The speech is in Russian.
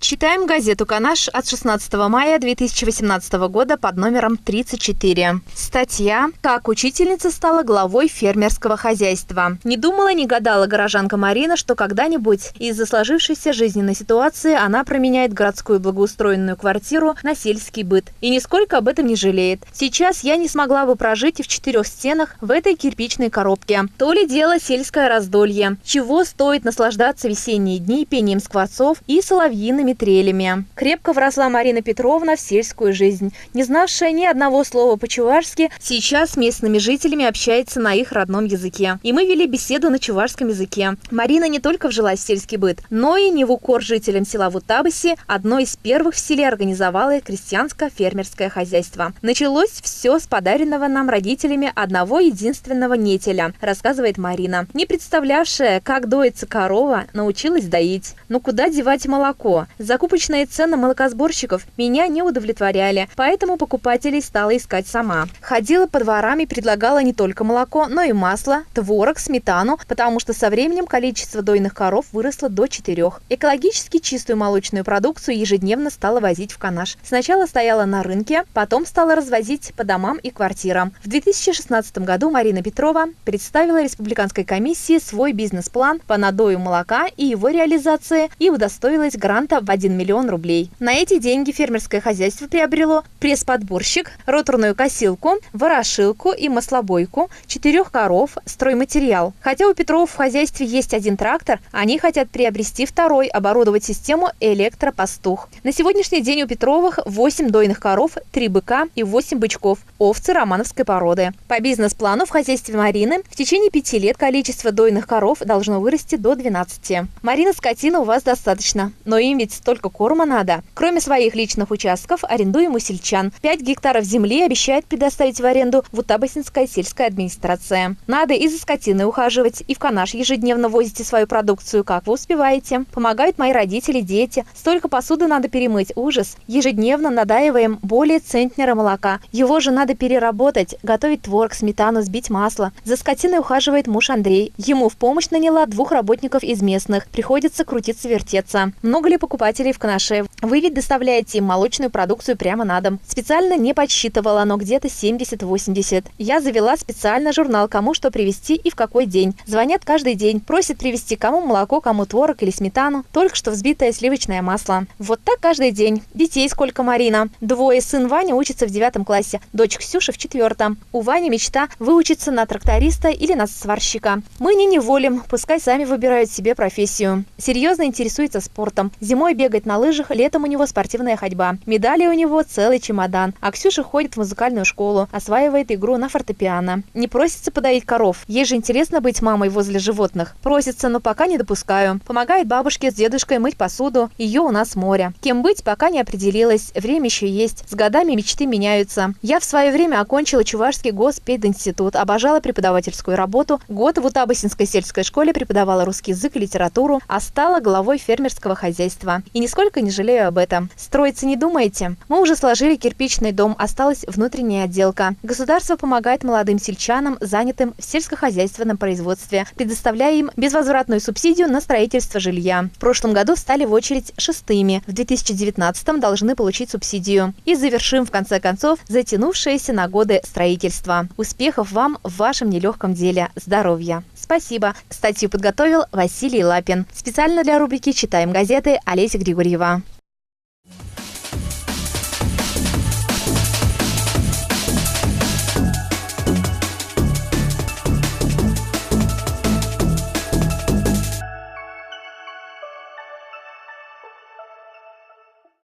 Читаем газету «Канаш» от 16 мая 2018 года под номером 34. Статья «Как учительница стала главой фермерского хозяйства». Не думала, не гадала горожанка Марина, что когда-нибудь из-за сложившейся жизненной ситуации она променяет городскую благоустроенную квартиру на сельский быт. И нисколько об этом не жалеет. Сейчас я не смогла бы прожить и в 4 стенах в этой кирпичной коробке. То ли дело сельское раздолье. Чего стоит наслаждаться весенние дни пением скворцов и соловьиными трелями. Крепко вросла Марина Петровна в сельскую жизнь. Не знавшая ни одного слова по-чувашски, сейчас с местными жителями общается на их родном языке. И мы вели беседу на чувашском языке. Марина не только вжилась в сельский быт, но и не в укор жителям села Вутабыси, одно из первых в селе организовала крестьянско-фермерское хозяйство. Началось все с подаренного нам родителями одного единственного нетеля, рассказывает Марина. Не представлявшая, как доится корова, научилась доить. Но куда девать молоко? Закупочные цены молокосборщиков меня не удовлетворяли, поэтому покупателей стала искать сама. Ходила по дворам и предлагала не только молоко, но и масло, творог, сметану, потому что со временем количество дойных коров выросло до 4. Экологически чистую молочную продукцию ежедневно стала возить в Канаш. Сначала стояла на рынке, потом стала развозить по домам и квартирам. В 2016 году Марина Петрова представила республиканской комиссии свой бизнес-план по надою молока и его реализации и удостоилась гранта в 1 миллион рублей. На эти деньги фермерское хозяйство приобрело пресс-подборщик, роторную косилку, ворошилку и маслобойку, 4 коров, стройматериал. Хотя у Петровых в хозяйстве есть 1 трактор, они хотят приобрести 2, оборудовать систему электропастух. На сегодняшний день у Петровых 8 дойных коров, 3 быка и 8 бычков, овцы романовской породы. По бизнес-плану в хозяйстве Марины в течение 5 лет количество дойных коров должно вырасти до 12. Марина, скотина у вас достаточно, но им ведь столько корма надо. Кроме своих личных участков, арендуем у сельчан. 5 гектаров земли обещает предоставить в аренду Вутабысинская сельская администрация. Надо и за скотиной ухаживать, и в Канаш ежедневно возите свою продукцию, как вы успеваете. Помогают мои родители, дети. Столько посуды надо перемыть, ужас. Ежедневно надаиваем более центнера молока. Его же надо переработать, готовить творог, сметану, сбить масло. За скотиной ухаживает муж Андрей. Ему в помощь наняла 2 работников из местных. Приходится крутиться-вертеться. Много ли покупателей в Канаше? Вы ведь доставляете им молочную продукцию прямо на дом. Специально не подсчитывала, но где-то 70-80. Я завела специально журнал, кому что привезти и в какой день. Звонят каждый день, просят привезти кому молоко, кому творог или сметану, только что взбитое сливочное масло. Вот так каждый день. Детей сколько, Марина? 2. Сын Ваня учится в 9 классе, дочь Ксюша в 4. У Вани мечта выучиться на тракториста или на сварщика. Мы не неволим, пускай сами выбирают себе профессию. Серьезно интересуется спортом. Зимой бегает на лыжах, летом у него спортивная ходьба. Медали у него целый чемодан. А Ксюша ходит в музыкальную школу, осваивает игру на фортепиано. Не просится подоить коров. Ей же интересно быть мамой возле животных. Просится, но пока не допускаю. Помогает бабушке с дедушкой мыть посуду. Ее у нас море. Кем быть, пока не определилась. Время еще есть. С годами мечты меняются. Я в свое время окончила Чувашский госпединститут. Обожала преподавательскую работу. Год в Вутабысинской сельской школе преподавала русский язык и литературу, а стала главой фермерского хозяйства. И нисколько не жалею об этом. Строиться не думаете? Мы уже сложили кирпичный дом, осталась внутренняя отделка. Государство помогает молодым сельчанам, занятым в сельскохозяйственном производстве, предоставляя им безвозвратную субсидию на строительство жилья. В прошлом году встали в очередь 6-ми, в 2019 должны получить субсидию. И завершим, в конце концов, затянувшееся на годы строительства. Успехов вам в вашем нелегком деле. Здоровья! Спасибо. Статью подготовил Василий Лапин. Специально для рубрики «Читаем газеты» Олеся Григорьева.